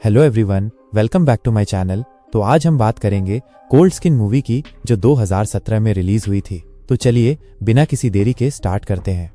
Hello everyone, welcome back to my channel. तो आज हम बात करेंगे कोल्ड स्किन मूवी की जो 2017 में रिलीज हुई थी। तो चलिए बिना किसी देरी के स्टार्ट करते हैं।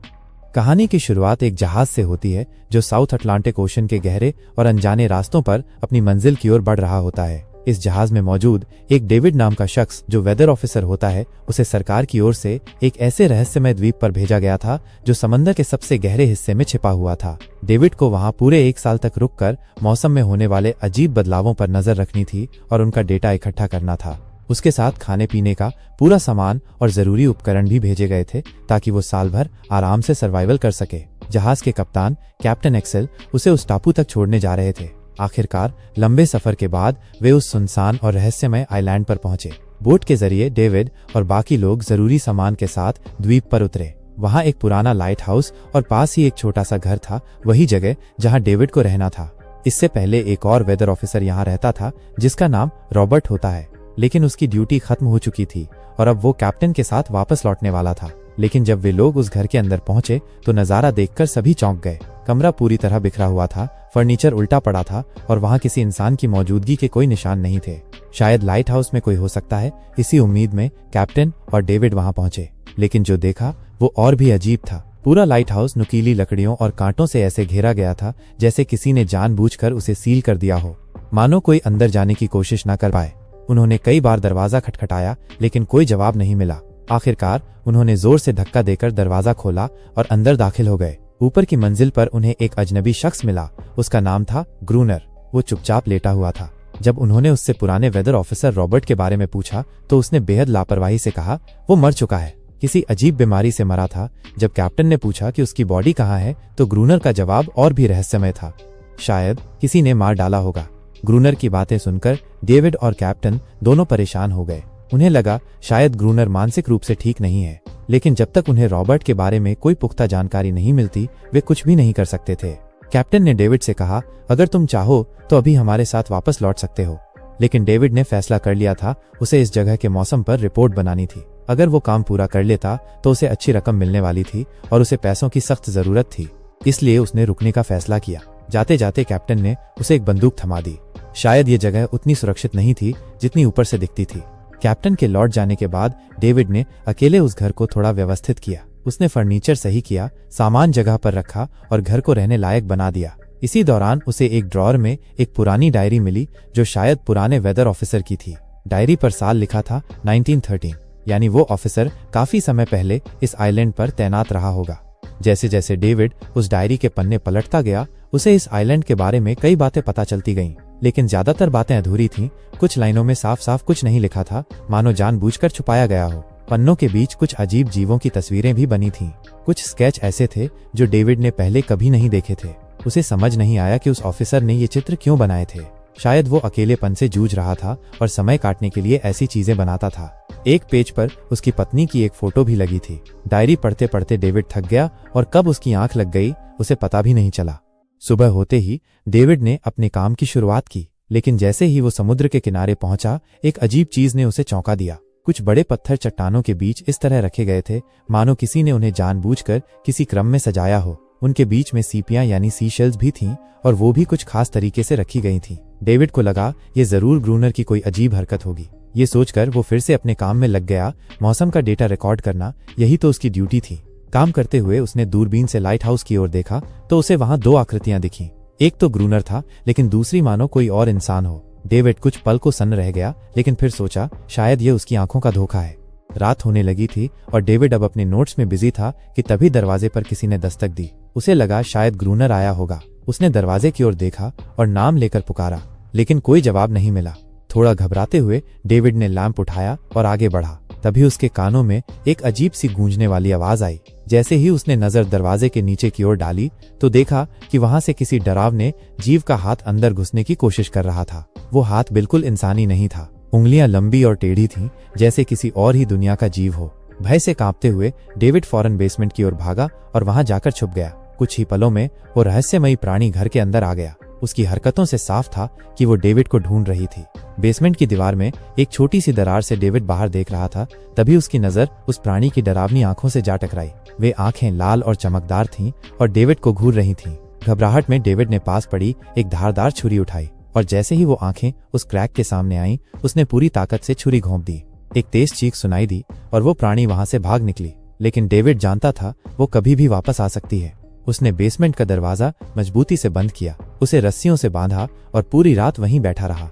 कहानी की शुरुआत एक जहाज से होती है जो साउथ अटलांटिक ओशन के गहरे और अनजाने रास्तों पर अपनी मंजिल की ओर बढ़ रहा होता है। इस जहाज में मौजूद एक डेविड नाम का शख्स जो वेदर ऑफिसर होता है, उसे सरकार की ओर से एक ऐसे रहस्यमय द्वीप पर भेजा गया था जो समंदर के सबसे गहरे हिस्से में छिपा हुआ था। डेविड को वहां पूरे 1 साल तक रुककर मौसम में होने वाले अजीब बदलावों पर नजर रखनी थी और उनका डेटा इकट्ठा करना था। उसके साथ खाने पीने का पूरा सामान और जरूरी उपकरण भी भेजे गए थे ताकि वो साल भर आराम से सर्वाइवल कर सके। जहाज के कप्तान कैप्टन एक्सेल उसे उस टापू तक छोड़ने जा रहे थे। आखिरकार लंबे सफर के बाद वे उस सुनसान और रहस्यमय आइलैंड पर पहुंचे। बोट के जरिए डेविड और बाकी लोग जरूरी सामान के साथ द्वीप पर उतरे। वहां एक पुराना लाइट हाउस और पास ही एक छोटा सा घर था, वही जगह जहां डेविड को रहना था। इससे पहले एक और वेदर ऑफिसर यहाँ रहता था जिसका नाम रॉबर्ट होता है, लेकिन उसकी ड्यूटी खत्म हो चुकी थी और अब वो कैप्टन के साथ वापस लौटने वाला था। लेकिन जब वे लोग उस घर के अंदर पहुंचे तो नजारा देखकर सभी चौंक गए। कमरा पूरी तरह बिखरा हुआ था, फर्नीचर उल्टा पड़ा था और वहां किसी इंसान की मौजूदगी के कोई निशान नहीं थे। शायद लाइट हाउस में कोई हो सकता है। इसी उम्मीद में कैप्टन और डेविड वहां पहुंचे, लेकिन जो देखा वो और भी अजीब था। पूरा लाइट हाउस नुकीली लकड़ियों और कांटों से ऐसे घेरा गया था जैसे किसी ने जानबूझकर उसे सील कर दिया हो, मानो कोई अंदर जाने की कोशिश न कर पाए। उन्होंने कई बार दरवाजा खटखटाया लेकिन कोई जवाब नहीं मिला। आखिरकार उन्होंने जोर से धक्का देकर दरवाजा खोला और अंदर दाखिल हो गए। ऊपर की मंजिल पर उन्हें एक अजनबी शख्स मिला। उसका नाम था ग्रूनर। वो चुपचाप लेटा हुआ था। जब उन्होंने उससे पुराने वेदर ऑफिसर रॉबर्ट के बारे में पूछा तो उसने बेहद लापरवाही से कहा वो मर चुका है, किसी अजीब बीमारी से मरा था। जब कैप्टन ने पूछा कि उसकी बॉडी कहाँ है तो ग्रूनर का जवाब और भी रहस्यमय था, शायद किसी ने मार डाला होगा। ग्रूनर की बातें सुनकर डेविड और कैप्टन दोनों परेशान हो गए। उन्हें लगा शायद ग्रूनर मानसिक रूप से ठीक नहीं है, लेकिन जब तक उन्हें रॉबर्ट के बारे में कोई पुख्ता जानकारी नहीं मिलती वे कुछ भी नहीं कर सकते थे। कैप्टन ने डेविड से कहा अगर तुम चाहो तो अभी हमारे साथ वापस लौट सकते हो, लेकिन डेविड ने फैसला कर लिया था उसे इस जगह के मौसम पर रिपोर्ट बनानी थी। अगर वो काम पूरा कर लेता तो उसे अच्छी रकम मिलने वाली थी और उसे पैसों की सख्त जरूरत थी, इसलिए उसने रुकने का फैसला किया। जाते जाते कैप्टन ने उसे एक बंदूक थमा दी। शायद ये जगह उतनी सुरक्षित नहीं थी जितनी ऊपर से दिखती थी। कैप्टन के लौट जाने के बाद डेविड ने अकेले उस घर को थोड़ा व्यवस्थित किया। उसने फर्नीचर सही किया, सामान जगह पर रखा और घर को रहने लायक बना दिया। इसी दौरान उसे एक ड्रॉअर में एक पुरानी डायरी मिली जो शायद पुराने वेदर ऑफिसर की थी। डायरी पर साल लिखा था 1913, यानी वो ऑफिसर काफी समय पहले इस आइलैंड पर तैनात रहा होगा। जैसे जैसे डेविड उस डायरी के पन्ने पलटता गया उसे इस आइलैंड के बारे में कई बातें पता चलती गईं, लेकिन ज्यादातर बातें अधूरी थीं। कुछ लाइनों में साफ साफ कुछ नहीं लिखा था, मानो जानबूझकर छुपाया गया हो। पन्नों के बीच कुछ अजीब जीवों की तस्वीरें भी बनी थीं। कुछ स्केच ऐसे थे जो डेविड ने पहले कभी नहीं देखे थे। उसे समझ नहीं आया कि उस ऑफिसर ने ये चित्र क्यों बनाए थे। शायद वो अकेलेपन से जूझ रहा था और समय काटने के लिए ऐसी चीजें बनाता था। एक पेज पर उसकी पत्नी की एक फोटो भी लगी थी। डायरी पढ़ते पढ़ते डेविड थक गया और कब उसकी आंख लग गई उसे पता भी नहीं चला। सुबह होते ही डेविड ने अपने काम की शुरुआत की, लेकिन जैसे ही वो समुद्र के किनारे पहुंचा एक अजीब चीज ने उसे चौंका दिया। कुछ बड़े पत्थर चट्टानों के बीच इस तरह रखे गए थे मानो किसी ने उन्हें जानबूझकर किसी क्रम में सजाया हो। उनके बीच में सीपियां यानी सी शेल्स भी थीं और वो भी कुछ खास तरीके से रखी गई थीं। डेविड को लगा ये जरूर ग्रूनर की कोई अजीब हरकत होगी। ये सोचकर वो फिर से अपने काम में लग गया। मौसम का डेटा रिकॉर्ड करना, यही तो उसकी ड्यूटी थी। काम करते हुए उसने दूरबीन से लाइट हाउस की ओर देखा तो उसे वहां 2 आकृतियां दिखीं। एक तो ग्रूनर था लेकिन दूसरी मानो कोई और इंसान हो। डेविड कुछ पल को सन्न रह गया, लेकिन फिर सोचा शायद ये उसकी आंखों का धोखा है। रात होने लगी थी और डेविड अब अपने नोट्स में बिजी था कि तभी दरवाजे पर किसी ने दस्तक दी। उसे लगा शायद ग्रूनर आया होगा। उसने दरवाजे की ओर देखा और नाम लेकर पुकारा, लेकिन कोई जवाब नहीं मिला। थोड़ा घबराते हुए डेविड ने लैंप उठाया और आगे बढ़ा। तभी उसके कानों में एक अजीब सी गूंजने वाली आवाज आई। जैसे ही उसने नजर दरवाजे के नीचे की ओर डाली तो देखा कि वहां से किसी डरावने जीव का हाथ अंदर घुसने की कोशिश कर रहा था। वो हाथ बिल्कुल इंसानी नहीं था। उंगलियां लंबी और टेढ़ी थीं, जैसे किसी और ही दुनिया का जीव हो। भय से कांपते हुए डेविड फौरन बेसमेंट की ओर भागा और वहां जाकर छुप गया। कुछ ही पलों में वो रहस्यमयी प्राणी घर के अंदर आ गया। उसकी हरकतों से साफ था कि वो डेविड को ढूंढ रही थी। बेसमेंट की दीवार में एक छोटी सी दरार से डेविड बाहर देख रहा था। तभी उसकी नजर उस प्राणी की डरावनी आंखों से जा टकराई। वे आंखें लाल और चमकदार थीं और डेविड को घूर रही थीं। घबराहट में डेविड ने पास पड़ी एक धारदार छुरी उठाई और जैसे ही वो आंखें उस क्रैक के सामने आईं, उसने पूरी ताकत से छुरी घोंप दी। एक तेज चीख सुनाई दी और वो प्राणी वहां से भाग निकली, लेकिन डेविड जानता था वो कभी भी वापस आ सकती है। उसने बेसमेंट का दरवाजा मजबूती से बंद किया, उसे रस्सियों से बांधा और पूरी रात वहीं बैठा रहा।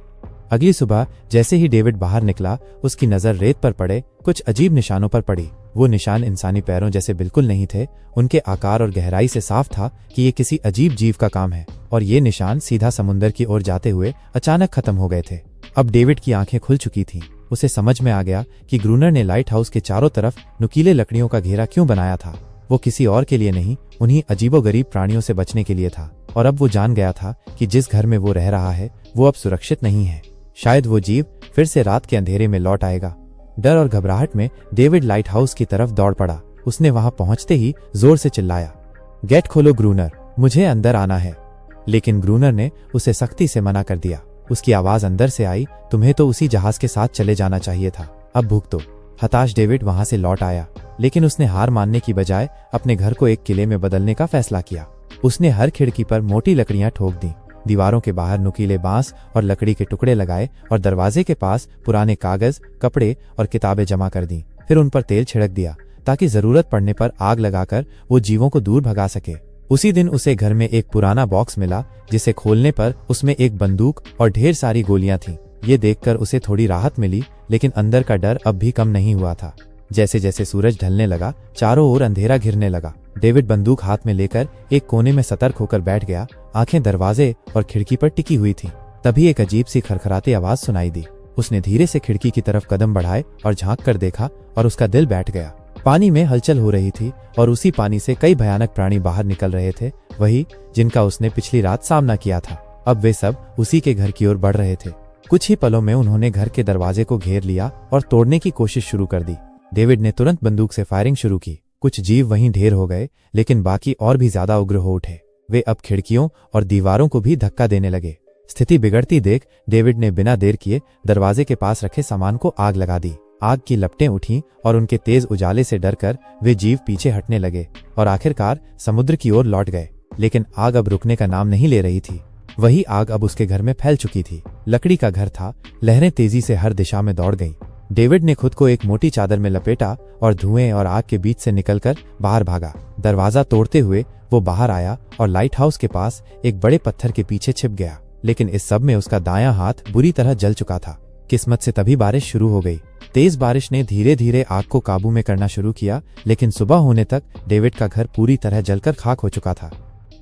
अगली सुबह जैसे ही डेविड बाहर निकला, उसकी नजर रेत पर पड़े कुछ अजीब निशानों पर पड़ी। वो निशान इंसानी पैरों जैसे बिल्कुल नहीं थे, उनके आकार और गहराई से साफ था कि ये किसी अजीब जीव का काम है। और ये निशान सीधा समुंदर की ओर जाते हुए अचानक खत्म हो गए थे। अब डेविड की आंखें खुल चुकी थीं। उसे समझ में आ गया कि ग्रूनर ने लाइट हाउस के चारों तरफ नुकीले लकड़ियों का घेरा क्यों बनाया था। वो किसी और के लिए नहीं, उन्हीं अजीबोगरीब प्राणियों से बचने के लिए था। और अब वो जान गया था कि जिस घर में वो रह रहा है वो अब सुरक्षित नहीं है। शायद वो जीव फिर से रात के अंधेरे में लौट आएगा। डर और घबराहट में डेविड लाइट हाउस की तरफ दौड़ पड़ा। उसने वहां पहुंचते ही जोर से चिल्लाया, गेट खोलो ग्रूनर, मुझे अंदर आना है। लेकिन ग्रूनर ने उसे सख्ती से मना कर दिया। उसकी आवाज अंदर से आई, तुम्हें तो उसी जहाज के साथ चले जाना चाहिए था, अब भुगतो। हताश डेविड वहां से लौट आया, लेकिन उसने हार मानने की बजाय अपने घर को एक किले में बदलने का फैसला किया। उसने हर खिड़की पर मोटी लकड़ियां ठोक दी, दीवारों के बाहर नुकीले बांस और लकड़ी के टुकड़े लगाए और दरवाजे के पास पुराने कागज, कपड़े और किताबें जमा कर दी। फिर उन पर तेल छिड़क दिया ताकि जरूरत पड़ने पर आग लगाकर वो जीवों को दूर भगा सके। उसी दिन उसे घर में एक पुराना बॉक्स मिला, जिसे खोलने पर उसमें एक बंदूक और ढेर सारी गोलियां थीं। ये देखकर उसे थोड़ी राहत मिली, लेकिन अंदर का डर अब भी कम नहीं हुआ था। जैसे जैसे सूरज ढलने लगा, चारों ओर अंधेरा घिरने लगा। डेविड बंदूक हाथ में लेकर एक कोने में सतर्क होकर बैठ गया, आंखें दरवाजे और खिड़की पर टिकी हुई थीं। तभी एक अजीब सी खरखराती आवाज सुनाई दी। उसने धीरे से खिड़की की तरफ कदम बढ़ाए और झांक कर देखा, और उसका दिल बैठ गया। पानी में हलचल हो रही थी और उसी पानी से कई भयानक प्राणी बाहर निकल रहे थे, वही जिनका उसने पिछली रात सामना किया था। अब वे सब उसी के घर की ओर बढ़ रहे थे। कुछ ही पलों में उन्होंने घर के दरवाजे को घेर लिया और तोड़ने की कोशिश शुरू कर दी। डेविड ने तुरंत बंदूक से फायरिंग शुरू की। कुछ जीव वहीं ढेर हो गए, लेकिन बाकी और भी ज्यादा उग्र हो उठे। वे अब खिड़कियों और दीवारों को भी धक्का देने लगे। स्थिति बिगड़ती देख डेविड ने बिना देर किए दरवाजे के पास रखे सामान को आग लगा दी। आग की लपटें उठीं और उनके तेज उजाले से डरकर वे जीव पीछे हटने लगे और आखिरकार समुद्र की ओर लौट गए। लेकिन आग अब रुकने का नाम नहीं ले रही थी। वही आग अब उसके घर में फैल चुकी थी। लकड़ी का घर था, लहरें तेजी से हर दिशा में दौड़ गईं। डेविड ने खुद को एक मोटी चादर में लपेटा और धुएं और आग के बीच से निकलकर बाहर भागा। दरवाजा तोड़ते हुए वो बाहर आया और लाइट हाउस के पास एक बड़े पत्थर के पीछे छिप गया। लेकिन इस सब में उसका दायां हाथ बुरी तरह जल चुका था। किस्मत से तभी बारिश शुरू हो गई। तेज बारिश ने धीरे धीरे आग को काबू में करना शुरू किया, लेकिन सुबह होने तक डेविड का घर पूरी तरह जलकर खाक हो चुका था।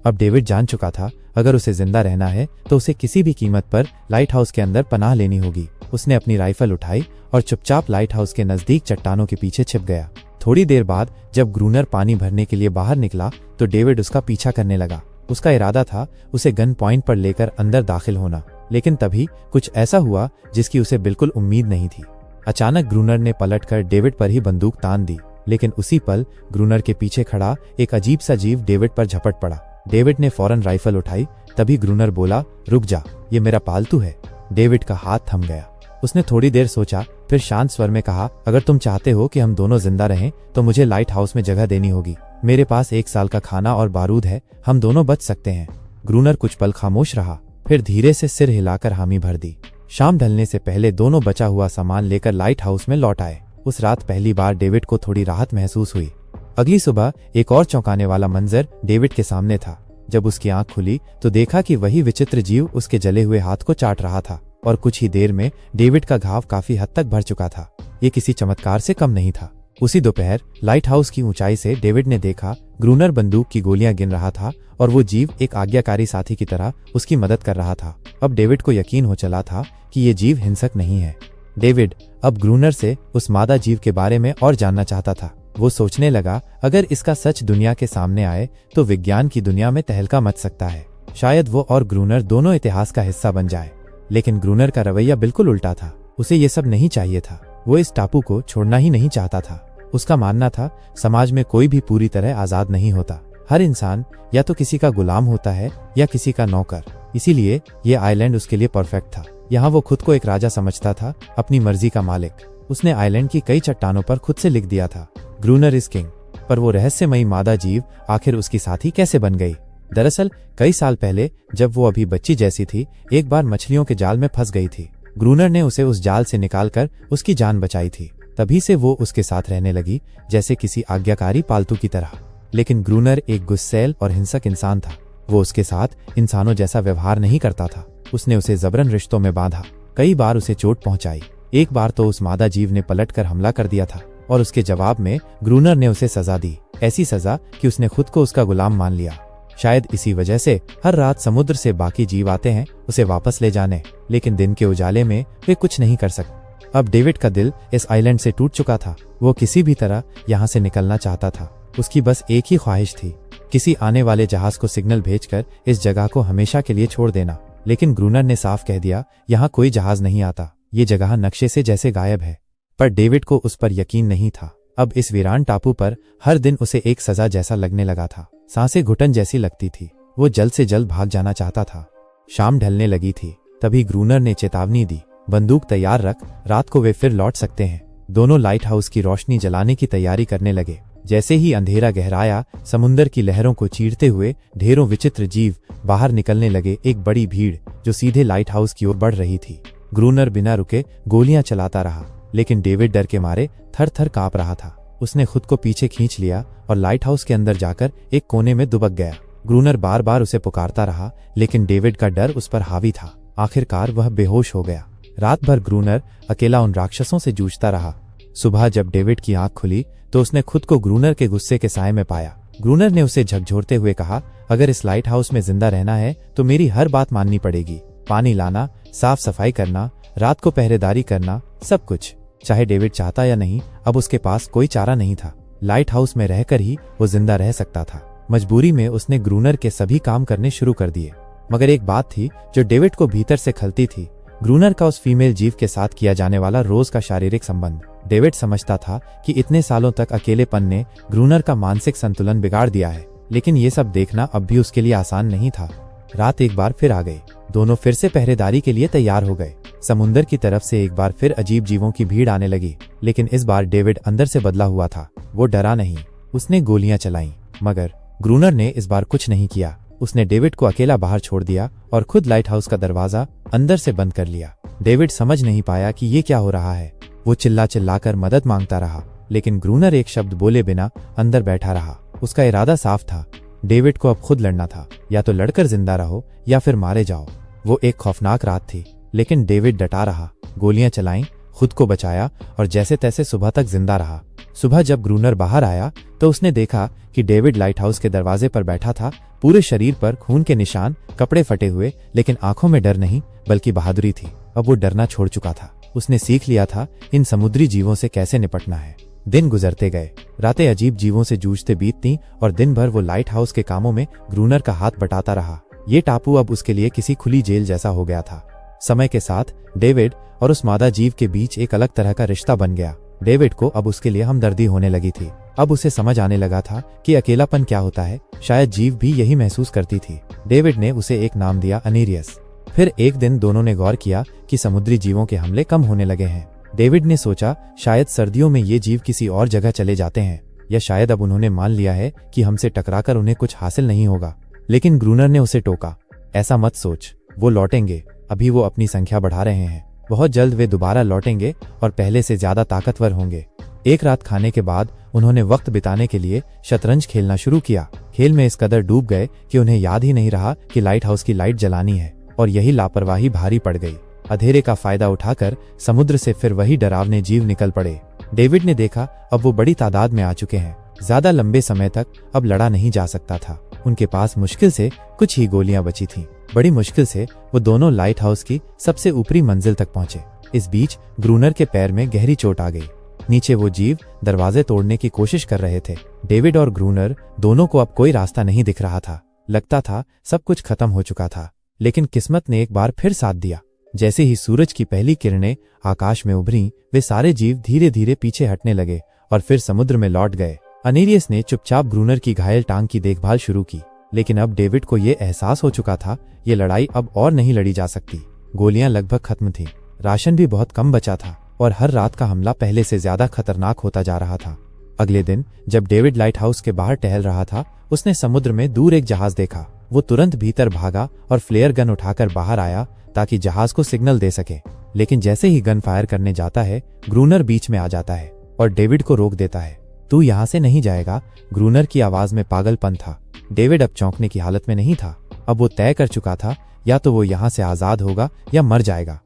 अब डेविड जान चुका था, अगर उसे जिंदा रहना है तो उसे किसी भी कीमत पर लाइट हाउस के अंदर पनाह लेनी होगी। उसने अपनी राइफल उठाई और चुपचाप लाइट हाउस के नजदीक चट्टानों के पीछे छिप गया। थोड़ी देर बाद जब ग्रूनर पानी भरने के लिए बाहर निकला तो डेविड उसका पीछा करने लगा। उसका इरादा था उसे गन पॉइंट पर लेकर अंदर दाखिल होना, लेकिन तभी कुछ ऐसा हुआ जिसकी उसे बिल्कुल उम्मीद नहीं थी। अचानक ग्रूनर ने पलटकर डेविड पर ही बंदूक तान दी, लेकिन उसी पल ग्रूनर के पीछे खड़ा एक अजीब सा जीव डेविड पर झपट पड़ा। डेविड ने फौरन राइफल उठाई। तभी ग्रूनर बोला, रुक जा, ये मेरा पालतू है। डेविड का हाथ थम गया। उसने थोड़ी देर सोचा, फिर शांत स्वर में कहा, अगर तुम चाहते हो कि हम दोनों जिंदा रहें तो मुझे लाइट हाउस में जगह देनी होगी। मेरे पास 1 साल का खाना और बारूद है, हम दोनों बच सकते हैं। ग्रूनर कुछ पल खामोश रहा, फिर धीरे से सिर हिलाकर हामी भर दी। शाम ढलने से पहले दोनों बचा हुआ सामान लेकर लाइट हाउस में लौट आए। उस रात पहली बार डेविड को थोड़ी राहत महसूस हुई। अगली सुबह एक और चौंकाने वाला मंजर डेविड के सामने था। जब उसकी आंख खुली तो देखा कि वही विचित्र जीव उसके जले हुए हाथ को चाट रहा था, और कुछ ही देर में डेविड का घाव काफी हद तक भर चुका था। ये किसी चमत्कार से कम नहीं था। उसी दोपहर लाइट हाउस की ऊंचाई से डेविड ने देखा ग्रूनर बंदूक की गोलियां गिन रहा था और वो जीव एक आज्ञाकारी साथी की तरह उसकी मदद कर रहा था। अब डेविड को यकीन हो चला था कि ये जीव हिंसक नहीं है। डेविड अब ग्रूनर से उस मादा जीव के बारे में और जानना चाहता था। वो सोचने लगा, अगर इसका सच दुनिया के सामने आए तो विज्ञान की दुनिया में तहलका मच सकता है। शायद वो और ग्रूनर दोनों इतिहास का हिस्सा बन जाए। लेकिन ग्रूनर का रवैया बिल्कुल उल्टा था। उसे ये सब नहीं चाहिए था। वो इस टापू को छोड़ना ही नहीं चाहता था। उसका मानना था, समाज में कोई भी पूरी तरह आजाद नहीं होता। हर इंसान या तो किसी का गुलाम होता है या किसी का नौकर। इसीलिए ये आइलैंड उसके लिए परफेक्ट था। यहाँ वो खुद को एक राजा समझता था, अपनी मर्जी का मालिक। उसने आइलैंड की कई चट्टानों पर खुद से लिख दिया था, ग्रूनर इज किंग। पर वो रहस्यमयी मादा जीव आखिर उसकी साथी कैसे बन गई? दरअसल कई साल पहले जब वो अभी बच्ची जैसी थी, एक बार मछलियों के जाल में फंस गई थी। ग्रूनर ने उसे उस जाल से निकालकर उसकी जान बचाई थी। तभी से वो उसके साथ रहने लगी, जैसे किसी आज्ञाकारी पालतू की तरह। लेकिन ग्रूनर एक गुस्सैल और हिंसक इंसान था। वो उसके साथ इंसानों जैसा व्यवहार नहीं करता था। उसने उसे जबरन रिश्तों में बांधा, कई बार उसे चोट पहुंचाई। एक बार तो उस मादा जीव ने पलटकर हमला कर दिया था और उसके जवाब में ग्रूनर ने उसे सजा दी, ऐसी सजा कि उसने खुद को उसका गुलाम मान लिया। शायद इसी वजह से हर रात समुद्र से बाकी जीव आते हैं उसे वापस ले जाने, लेकिन दिन के उजाले में वे कुछ नहीं कर सकते। अब डेविड का दिल इस आइलैंड से टूट चुका था। वो किसी भी तरह यहाँ से निकलना चाहता था। उसकी बस एक ही ख्वाहिश थी, किसी आने वाले जहाज को सिग्नल भेजकर इस जगह को हमेशा के लिए छोड़ देना। लेकिन ग्रूनर ने साफ कह दिया, यहाँ कोई जहाज नहीं आता, ये जगह नक्शे से जैसे गायब है। पर डेविड को उस पर यकीन नहीं था। अब इस वीरान टापू पर हर दिन उसे एक सजा जैसा लगने लगा था। सांसें घुटन जैसी लगती थी। वो जल्द से जल्द भाग जाना चाहता था। शाम ढलने लगी थी, तभी ग्रूनर ने चेतावनी दी, बंदूक तैयार रख, रात को वे फिर लौट सकते हैं। दोनों लाइट हाउस की रोशनी जलाने की तैयारी करने लगे। जैसे ही अंधेरा गहराया, समुद्र की लहरों को चीरते हुए ढेरों विचित्र जीव बाहर निकलने लगे। एक बड़ी भीड़ जो सीधे लाइट हाउस की ओर बढ़ रही थी। ग्रूनर बिना रुके गोलियां चलाता रहा, लेकिन डेविड डर के मारे थर थर कांप रहा था। उसने खुद को पीछे खींच लिया और लाइट हाउस के अंदर जाकर एक कोने में दुबक गया। ग्रूनर बार बार उसे पुकारता रहा, लेकिन डेविड का डर उस पर हावी था। आखिरकार वह बेहोश हो गया। रात भर ग्रूनर अकेला उन राक्षसों से जूझता रहा। सुबह जब डेविड की आंख खुली तो उसने खुद को ग्रूनर के गुस्से के साए में पाया। ग्रूनर ने उसे झकझोरते हुए कहा, अगर इस लाइट हाउस में जिंदा रहना है तो मेरी हर बात माननी पड़ेगी। पानी लाना, साफ सफाई करना, रात को पहरेदारी करना, सब कुछ। चाहे डेविड चाहता या नहीं, अब उसके पास कोई चारा नहीं था। लाइट हाउस में रहकर ही वो जिंदा रह सकता था। मजबूरी में उसने ग्रूनर के सभी काम करने शुरू कर दिए। मगर एक बात थी जो डेविड को भीतर से खलती थी, ग्रूनर का उस फीमेल जीव के साथ किया जाने वाला रोज का शारीरिक संबंध। डेविड समझता था कि इतने सालों तक अकेलेपन ने ग्रूनर का मानसिक संतुलन बिगाड़ दिया है, लेकिन ये सब देखना अब भी उसके लिए आसान नहीं था। रात एक बार फिर आ गई। दोनों फिर से पहरेदारी के लिए तैयार हो गए। समुद्र की तरफ से एक बार फिर अजीब जीवों की भीड़ आने लगी, लेकिन इस बार डेविड अंदर से बदला हुआ था। वो डरा नहीं। उसने गोलियां चलाईं, मगर ग्रूनर ने इस बार कुछ नहीं किया। उसने डेविड को अकेला बाहर छोड़ दिया और खुद लाइट हाउस का दरवाजा अंदर से बंद कर लिया। डेविड समझ नहीं पाया कि ये क्या हो रहा है। वो चिल्ला चिल्लाकर मदद मांगता रहा, लेकिन ग्रूनर एक शब्द बोले बिना अंदर बैठा रहा। उसका इरादा साफ था, डेविड को अब खुद लड़ना था। या तो लड़कर जिंदा रहो या फिर मारे जाओ। वो एक खौफनाक रात थी, लेकिन डेविड डटा रहा। गोलियां चलाईं, खुद को बचाया और जैसे तैसे सुबह तक जिंदा रहा। सुबह जब ग्रूनर बाहर आया तो उसने देखा कि डेविड लाइट हाउस के दरवाजे पर बैठा था। पूरे शरीर पर खून के निशान, कपड़े फटे हुए, लेकिन आंखों में डर नहीं बल्कि बहादुरी थी। अब वो डरना छोड़ चुका था। उसने सीख लिया था इन समुद्री जीवों से कैसे निपटना है। दिन गुजरते गए, रातें अजीब जीवों से जूझते बीतती और दिन भर वो लाइट हाउस के कामों में ग्रूनर का हाथ बटाता रहा। ये टापू अब उसके लिए किसी खुली जेल जैसा हो गया था। समय के साथ डेविड और उस मादा जीव के बीच एक अलग तरह का रिश्ता बन गया। डेविड को अब उसके लिए हमदर्दी होने लगी थी। अब उसे समझ आने लगा था कि अकेलापन क्या होता है। शायद जीव भी यही महसूस करती थी। डेविड ने उसे एक नाम दिया, अनेरियस। फिर एक दिन दोनों ने गौर किया कि समुद्री जीवों के हमले कम होने लगे हैं। डेविड ने सोचा शायद सर्दियों में ये जीव किसी और जगह चले जाते हैं, या शायद अब उन्होंने मान लिया है कि हमसे टकराकर उन्हें कुछ हासिल नहीं होगा। लेकिन ग्रूनर ने उसे टोका, ऐसा मत सोच, वो लौटेंगे। अभी वो अपनी संख्या बढ़ा रहे हैं, बहुत जल्द वे दोबारा लौटेंगे और पहले से ज्यादा ताकतवर होंगे। एक रात खाने के बाद उन्होंने वक्त बिताने के लिए शतरंज खेलना शुरू किया। खेल में इस कदर डूब गए कि उन्हें याद ही नहीं रहा कि लाइट हाउस की लाइट जलानी है, और यही लापरवाही भारी पड़ गई। अंधेरे का फायदा उठाकर समुद्र से फिर वही डरावने जीव निकल पड़े। डेविड ने देखा अब वो बड़ी तादाद में आ चुके हैं। ज्यादा लंबे समय तक अब लड़ा नहीं जा सकता था। उनके पास मुश्किल से कुछ ही गोलियां बची थीं। बड़ी मुश्किल से वो दोनों लाइट हाउस की सबसे ऊपरी मंजिल तक पहुंचे। इस बीच ग्रूनर के पैर में गहरी चोट आ गई। नीचे वो जीव दरवाजे तोड़ने की कोशिश कर रहे थे। डेविड और ग्रूनर दोनों को अब कोई रास्ता नहीं दिख रहा था। लगता था सब कुछ खत्म हो चुका था। लेकिन किस्मत ने एक बार फिर साथ दिया। जैसे ही सूरज की पहली किरणें आकाश में उभरी, वे सारे जीव धीरे धीरे पीछे हटने लगे और फिर समुद्र में लौट गए। अनेरियस ने चुपचाप ग्रूनर की घायल टांग की देखभाल शुरू की। लेकिन अब डेविड को ये एहसास हो चुका था, ये लड़ाई अब और नहीं लड़ी जा सकती। गोलियां लगभग खत्म थीं, राशन भी बहुत कम बचा था और हर रात का हमला पहले से ज्यादा खतरनाक होता जा रहा था। अगले दिन जब डेविड लाइट हाउस के बाहर टहल रहा था, उसने समुद्र में दूर एक जहाज देखा। वो तुरंत भीतर भागा और फ्लेयर गन उठाकर बाहर आया ताकि जहाज को सिग्नल दे सके। लेकिन जैसे ही गन फायर करने जाता है, ग्रूनर बीच में आ जाता है और डेविड को रोक देता है। तू यहाँ से नहीं जाएगा। ग्रूनर की आवाज में पागलपन था। डेविड अब चौंकने की हालत में नहीं था। अब वो तय कर चुका था, या तो वो यहाँ से आजाद होगा या मर जाएगा।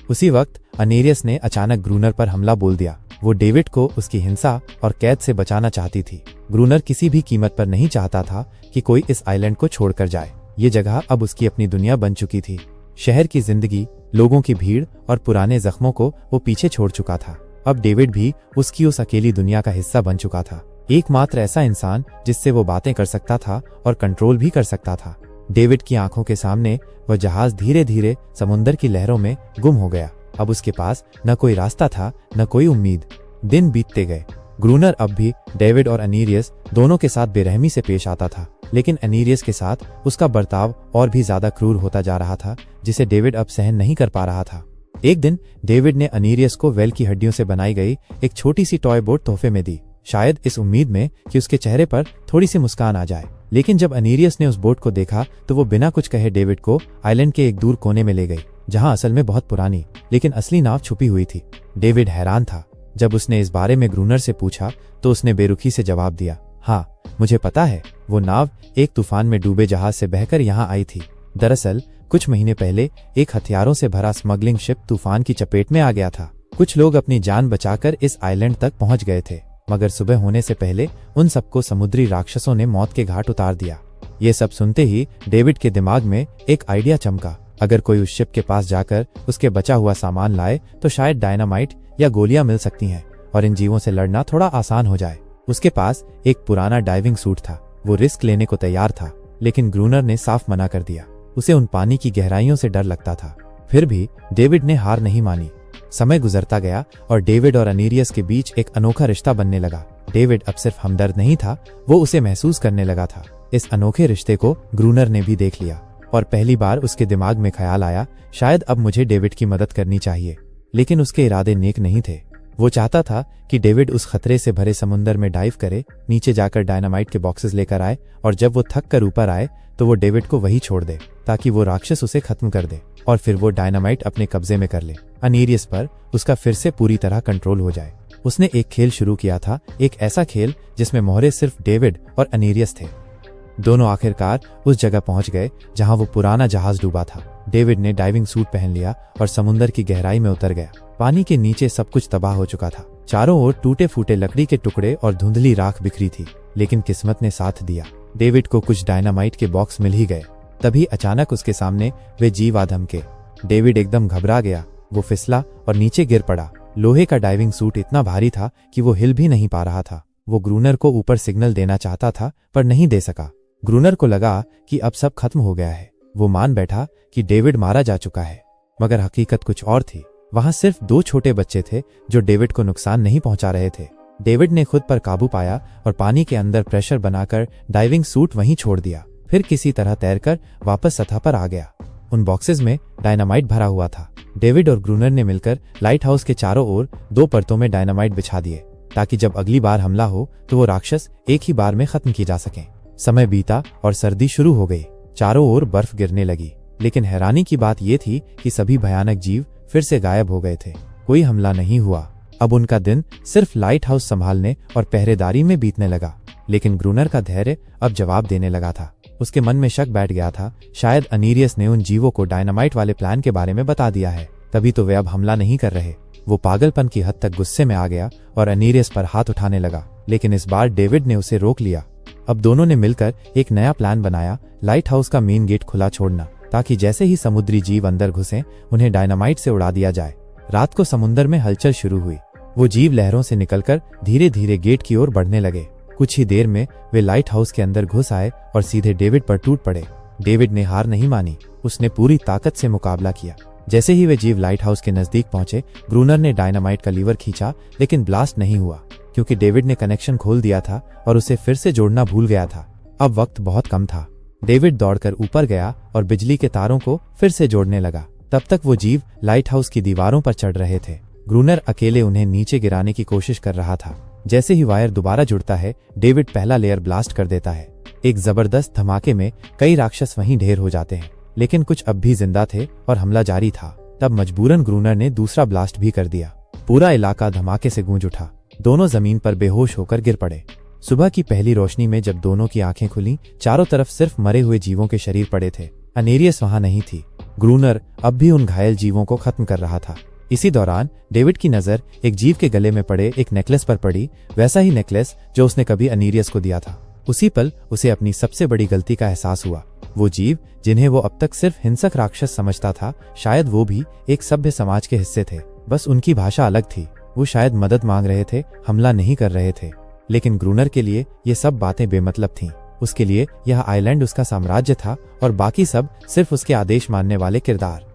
उसी वक्त अनेरियस ने अचानक ग्रूनर पर हमला बोल दिया। वो डेविड को उसकी हिंसा और कैद से बचाना चाहती थी। ग्रूनर किसी भी कीमत पर नहीं चाहता था कि कोई इस आइलैंड को छोड़कर जाए। ये जगह अब उसकी अपनी दुनिया बन चुकी थी। शहर की जिंदगी, लोगों की भीड़ और पुराने जख्मों को वो पीछे छोड़ चुका था। अब डेविड भी उसकी उस अकेली दुनिया का हिस्सा बन चुका था। एकमात्र ऐसा इंसान जिससे वो बातें कर सकता था और कंट्रोल भी कर सकता था। डेविड की आंखों के सामने वह जहाज धीरे धीरे समुंदर की लहरों में गुम हो गया। अब उसके पास न कोई रास्ता था, न कोई उम्मीद। दिन बीतते गए। ग्रूनर अब भी डेविड और अनेरियस दोनों के साथ बेरहमी से पेश आता था, लेकिन अनेरियस के साथ उसका बर्ताव और भी ज्यादा क्रूर होता जा रहा था, जिसे डेविड अब सहन नहीं कर पा रहा था। एक दिन डेविड ने अनेरियस को वेल की हड्डियों से बनाई गई एक छोटी सी टॉय बोट तोहफे में दी, शायद इस उम्मीद में कि उसके चेहरे पर थोड़ी सी मुस्कान आ जाए। लेकिन जब अनेरियस ने उस बोट को देखा तो वो बिना कुछ कहे डेविड को आइलैंड के एक दूर कोने में ले गई, जहां असल में बहुत पुरानी लेकिन असली नाव छुपी हुई थी। डेविड हैरान था। जब उसने इस बारे में ग्रूनर से पूछा तो उसने बेरुखी से जवाब दिया, हाँ, मुझे पता है। वो नाव एक तूफान में डूबे जहाज से बहकर यहाँ आई थी। दरअसल कुछ महीने पहले एक हथियारों से भरा स्मगलिंग शिप तूफान की चपेट में आ गया था। कुछ लोग अपनी जान बचाकर इस आइलैंड तक पहुंच गए थे, मगर सुबह होने से पहले उन सबको समुद्री राक्षसों ने मौत के घाट उतार दिया। ये सब सुनते ही डेविड के दिमाग में एक आइडिया चमका। अगर कोई उस शिप के पास जाकर उसके बचा हुआ सामान लाए तो शायद डायनामाइट या गोलियां मिल सकती हैं और इन जीवों से लड़ना थोड़ा आसान हो जाए। उसके पास एक पुराना डाइविंग सूट था। वो रिस्क लेने को तैयार था, लेकिन ग्रूनर ने साफ मना कर दिया। उसे उन पानी की गहराइयों से डर लगता था। फिर भी डेविड ने हार नहीं मानी। समय गुजरता गया और डेविड और अनेरियस के बीच एक अनोखा रिश्ता बनने लगा। डेविड अब सिर्फ हमदर्द नहीं था, वो उसे महसूस करने लगा था। इस अनोखे रिश्ते को ग्रूनर ने भी देख लिया और पहली बार उसके दिमाग में ख्याल आया, शायद अब मुझे डेविड की मदद करनी चाहिए। लेकिन उसके इरादे नेक नहीं थे। वो चाहता था कि डेविड उस खतरे से भरे समुंदर में डाइव करे, नीचे जाकर डायनामाइट के बॉक्सेस लेकर आए और जब वो थक कर ऊपर आए तो वो डेविड को वही छोड़ दे ताकि वो राक्षस उसे खत्म कर दे और फिर वो डायनामाइट अपने कब्जे में कर ले। अनेरियस पर उसका फिर से पूरी तरह कंट्रोल हो जाए। उसने एक खेल शुरू किया था, एक ऐसा खेल जिसमें मोहरे सिर्फ डेविड और अनेरियस थे। दोनों आखिरकार उस जगह पहुंच गए जहां वो पुराना जहाज डूबा था। डेविड ने डाइविंग सूट पहन लिया और समुंदर की गहराई में उतर गया। पानी के नीचे सब कुछ तबाह हो चुका था। चारों ओर टूटे फूटे लकड़ी के टुकड़े और धुंधली राख बिखरी थी, लेकिन किस्मत ने साथ दिया। डेविड को कुछ डायनामाइट के बॉक्स मिल ही गए। तभी अचानक उसके सामने वे जीव आ धमके। डेविड एकदम घबरा गया। वो फिसला और नीचे गिर पड़ा। लोहे का डाइविंग सूट इतना भारी था कि वो हिल भी नहीं पा रहा था। वो ग्रूनर को ऊपर सिग्नल देना चाहता था पर नहीं दे सका। ग्रूनर को लगा कि अब सब खत्म हो गया है। वो मान बैठा कि डेविड मारा जा चुका है, मगर हकीकत कुछ और थी। वहां सिर्फ 2 छोटे बच्चे थे जो डेविड को नुकसान नहीं पहुंचा रहे थे। डेविड ने खुद पर काबू पाया और पानी के अंदर प्रेशर बनाकर डाइविंग सूट वहीं छोड़ दिया। फिर किसी तरह तैरकर वापस सतह पर आ गया। उन बॉक्सेस में डायनामाइट भरा हुआ था। डेविड और ग्रूनर ने मिलकर लाइट हाउस के चारों ओर 2 परतों में डायनामाइट बिछा दिए ताकि जब अगली बार हमला हो तो वो राक्षस एक ही बार में खत्म किए जा सकें। समय बीता और सर्दी शुरू हो गई। चारों ओर बर्फ गिरने लगी, लेकिन हैरानी की बात यह थी कि सभी भयानक जीव फिर से गायब हो गए थे। कोई हमला नहीं हुआ। अब उनका दिन सिर्फ लाइट हाउस संभालने और पहरेदारी में बीतने लगा। लेकिन ग्रूनर का धैर्य अब जवाब देने लगा था। उसके मन में शक बैठ गया था, शायद अनेरियस ने उन जीवों को डायनामाइट वाले प्लान के बारे में बता दिया है, तभी तो वे अब हमला नहीं कर रहे। वो पागलपन की हद तक गुस्से में आ गया और अनेरियस पर हाथ उठाने लगा, लेकिन इस बार डेविड ने उसे रोक लिया। अब दोनों ने मिलकर एक नया प्लान बनाया, लाइट हाउस का मेन गेट खुला छोड़ना, ताकि जैसे ही समुद्री जीव अंदर घुसे उन्हें डायनामाइट से उड़ा दिया जाए। रात को समुद्र में हलचल शुरू हुई। वो जीव लहरों से निकलकर धीरे धीरे गेट की ओर बढ़ने लगे। कुछ ही देर में वे लाइट हाउस के अंदर घुस आए और सीधे डेविड पर टूट पड़े। डेविड ने हार नहीं मानी। उसने पूरी ताकत से मुकाबला किया। जैसे ही वे जीव लाइट हाउस के नजदीक पहुंचे, ग्रूनर ने डायनामाइट का लीवर खींचा, लेकिन ब्लास्ट नहीं हुआ क्योंकि डेविड ने कनेक्शन खोल दिया था और उसे फिर से जोड़ना भूल गया था। अब वक्त बहुत कम था। डेविड दौड़कर ऊपर गया और बिजली के तारों को फिर से जोड़ने लगा। तब तक वो जीव लाइट हाउस की दीवारों पर चढ़ रहे थे। ग्रूनर अकेले उन्हें नीचे गिराने की कोशिश कर रहा था। जैसे ही वायर दोबारा जुड़ता है, डेविड पहला लेयर ब्लास्ट कर देता है। एक जबरदस्त धमाके में कई राक्षस वहीं ढेर हो जाते हैं, लेकिन कुछ अब भी जिंदा थे और हमला जारी था। तब मजबूरन ग्रूनर ने दूसरा ब्लास्ट भी कर दिया। पूरा इलाका धमाके से गूंज उठा। दोनों जमीन पर बेहोश होकर गिर पड़े। सुबह की पहली रोशनी में जब दोनों की आंखें खुली, चारों तरफ सिर्फ मरे हुए जीवों के शरीर पड़े थे। अनेरियस वहां नहीं थी। ग्रूनर अब भी उन घायल जीवों को खत्म कर रहा था। इसी दौरान डेविड की नजर एक जीव के गले में पड़े एक नेकलेस पर पड़ी, वैसा ही नेकलेस जो उसने कभी अनेरियस को दिया था। उसी पल उसे अपनी सबसे बड़ी गलती का एहसास हुआ। वो जीव जिन्हें वो अब तक सिर्फ हिंसक राक्षस समझता था, शायद वो भी एक सभ्य समाज के हिस्से थे। बस उनकी भाषा अलग थी। वो शायद मदद मांग रहे थे, हमला नहीं कर रहे थे। लेकिन ग्रूनर के लिए ये सब बातें बेमतलब थीं। उसके लिए यह आइलैंड उसका साम्राज्य था और बाकी सब सिर्फ उसके आदेश मानने वाले किरदार।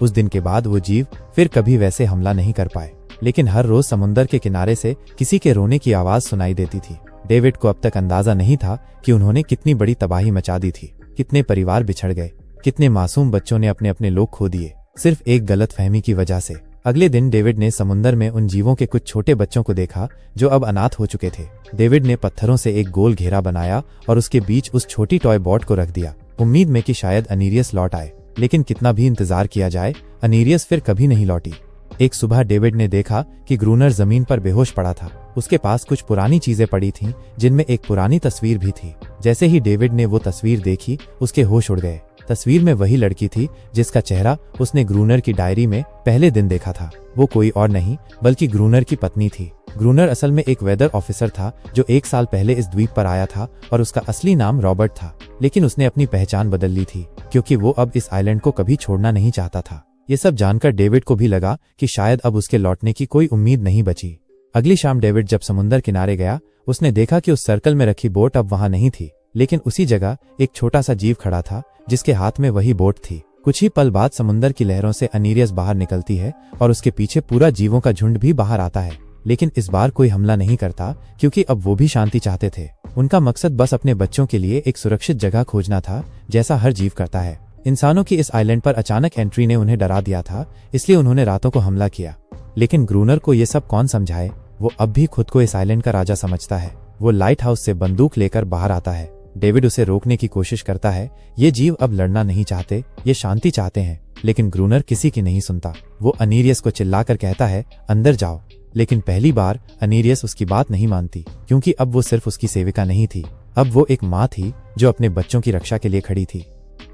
उस दिन के बाद वो जीव फिर कभी वैसे हमला नहीं कर पाए, लेकिन हर रोज समुंदर के किनारे से किसी के रोने की आवाज सुनाई देती थी। डेविड को अब तक अंदाजा नहीं था कि उन्होंने कितनी बड़ी तबाही मचा दी थी। कितने परिवार बिछड़ गए, कितने मासूम बच्चों ने अपने अपने लोग खो दिए, सिर्फ एक गलतफहमी की वजह से। अगले दिन डेविड ने समुंदर में उन जीवों के कुछ छोटे बच्चों को देखा जो अब अनाथ हो चुके थे। डेविड ने पत्थरों से एक गोल घेरा बनाया और उसके बीच उस छोटी टॉय बोट को रख दिया, उम्मीद में कि शायद अनेरियस लौट आए। लेकिन कितना भी इंतजार किया जाए, अनेरियस फिर कभी नहीं लौटी। एक सुबह डेविड ने देखा कि ग्रूनर जमीन पर बेहोश पड़ा था। उसके पास कुछ पुरानी चीजें पड़ी थीं, जिनमें एक पुरानी तस्वीर भी थी। जैसे ही डेविड ने वो तस्वीर देखी, उसके होश उड़ गए। तस्वीर में वही लड़की थी जिसका चेहरा उसने ग्रूनर की डायरी में पहले दिन देखा था। वो कोई और नहीं बल्कि ग्रूनर की पत्नी थी। ग्रूनर असल में एक वेदर ऑफिसर था जो 1 साल पहले इस द्वीप पर आया था और उसका असली नाम रॉबर्ट था। लेकिन उसने अपनी पहचान बदल ली थी क्योंकि वो अब इस आइलैंड को कभी छोड़ना नहीं चाहता था। ये सब जानकर डेविड को भी लगा कि शायद अब उसके लौटने की कोई उम्मीद नहीं बची। अगली शाम डेविड जब समुंदर किनारे गया, उसने देखा कि उस सर्कल में रखी बोट अब वहां नहीं थी, लेकिन उसी जगह एक छोटा सा जीव खड़ा था जिसके हाथ में वही बोट थी। कुछ ही पल बाद समुंदर की लहरों से अनेरियस बाहर निकलती है और उसके पीछे पूरा जीवों का झुंड भी बाहर आता है। लेकिन इस बार कोई हमला नहीं करता क्योंकि अब वो भी शांति चाहते थे। उनका मकसद बस अपने बच्चों के लिए एक सुरक्षित जगह खोजना था, जैसा हर जीव करता है। इंसानों की इस आइलैंड पर अचानक एंट्री ने उन्हें डरा दिया था, इसलिए उन्होंने रातों को हमला किया। लेकिन ग्रूनर को ये सब कौन समझाए, वो अब भी खुद को इस आइलैंड का राजा समझता है। वो लाइट हाउस से बंदूक लेकर बाहर आता है। डेविड उसे रोकने की कोशिश करता है। ये जीव अब लड़ना नहीं चाहते, ये शांति चाहते हैं। लेकिन ग्रूनर किसी की नहीं सुनता। वो अनेरियस को चिल्लाकर कहता है, अंदर जाओ। लेकिन पहली बार अनेरियस उसकी बात नहीं मानती, क्योंकि अब वो सिर्फ उसकी सेविका नहीं थी, अब वो एक माँ थी जो अपने बच्चों की रक्षा के लिए खड़ी थी।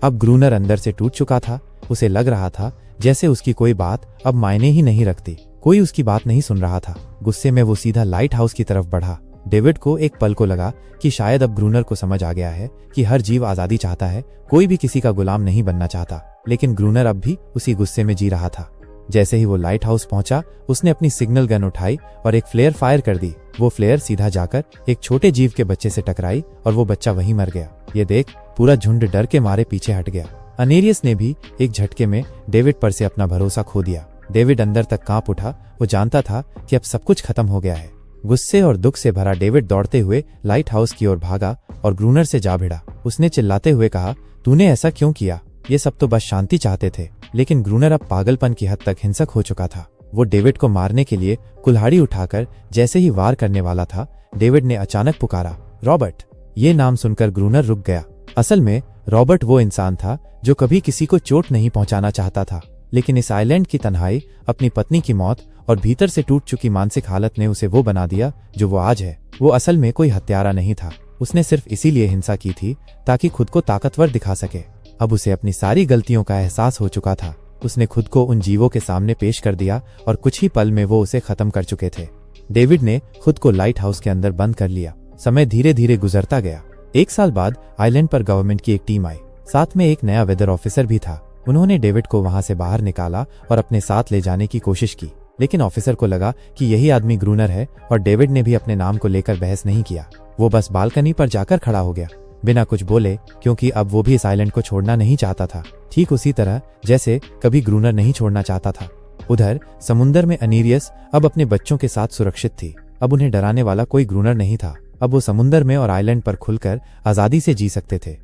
अब ग्रूनर अंदर से टूट चुका था। उसे लग रहा था जैसे उसकी कोई बात अब मायने ही नहीं रखती, कोई उसकी बात नहीं सुन रहा था। गुस्से में वो सीधा लाइट हाउस की तरफ बढ़ा। डेविड को एक पल को लगा कि शायद अब ग्रूनर को समझ आ गया है कि हर जीव आजादी चाहता है, कोई भी किसी का गुलाम नहीं बनना चाहता। लेकिन ग्रूनर अब भी उसी गुस्से में जी रहा था। जैसे ही वो लाइट हाउस पहुंचा, उसने अपनी सिग्नल गन उठाई और एक फ्लेयर फायर कर दी। वो फ्लेयर सीधा जाकर एक छोटे जीव के बच्चे से टकराई और वो बच्चा वहीं मर गया। ये देख पूरा झुंड डर के मारे पीछे हट गया। अनेरियस ने भी एक झटके में डेविड पर से अपना भरोसा खो दिया। डेविड अंदर तक कांप उठा। वो जानता था कि अब सब कुछ खत्म हो गया है। गुस्से और दुख से भरा डेविड दौड़ते हुए लाइट हाउस की ओर भागा और ग्रूनर से जा भिड़ा। उसने चिल्लाते हुए कहा, तूने ऐसा क्यों किया? ये सब तो बस शांति चाहते थे। लेकिन ग्रूनर अब पागलपन की हद तक हिंसक हो चुका था। वो डेविड को मारने के लिए कुल्हाड़ी उठाकर जैसे ही वार करने वाला था, डेविड ने अचानक पुकारा, रॉबर्ट। ये नाम सुनकर ग्रूनर रुक गया। असल में रॉबर्ट वो इंसान था जो कभी किसी को चोट नहीं पहुंचाना चाहता था, लेकिन इस आइलैंड की तन्हाई, अपनी पत्नी की मौत और भीतर से टूट चुकी मानसिक हालत ने उसे वो बना दिया जो वो आज है। वो असल में कोई हत्यारा नहीं था। उसने सिर्फ इसीलिए हिंसा की थी ताकि खुद को ताकतवर दिखा सके। अब उसे अपनी सारी गलतियों का एहसास हो चुका था। उसने खुद को उन जीवों के सामने पेश कर दिया और कुछ ही पल में वो उसे खत्म कर चुके थे। डेविड ने खुद को लाइट हाउस के अंदर बंद कर लिया। समय धीरे धीरे गुजरता गया। 1 साल बाद आइलैंड पर गवर्नमेंट की एक टीम आई। साथ में एक नया वेदर ऑफिसर भी था। उन्होंने डेविड को वहां से बाहर निकाला और अपने साथ ले जाने की कोशिश की, लेकिन ऑफिसर को लगा कि यही आदमी ग्रूनर है और डेविड ने भी अपने नाम को लेकर बहस नहीं किया। वो बस बालकनी पर जाकर खड़ा हो गया, बिना कुछ बोले, क्योंकि अब वो भी इस आइलैंड को छोड़ना नहीं चाहता था, ठीक उसी तरह जैसे कभी ग्रूनर नहीं छोड़ना चाहता था। उधर समुंदर में अनेरियस अब अपने बच्चों के साथ सुरक्षित थी। अब उन्हें डराने वाला कोई ग्रूनर नहीं था। अब वो समुंदर में और आइलैंड पर खुलकर आजादी से जी सकते थे।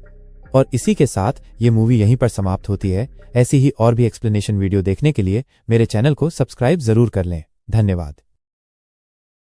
और इसी के साथ ये मूवी यहीं पर समाप्त होती है। ऐसी ही और भी एक्सप्लेनेशन वीडियो देखने के लिए मेरे चैनल को सब्सक्राइब जरूर कर लें। धन्यवाद।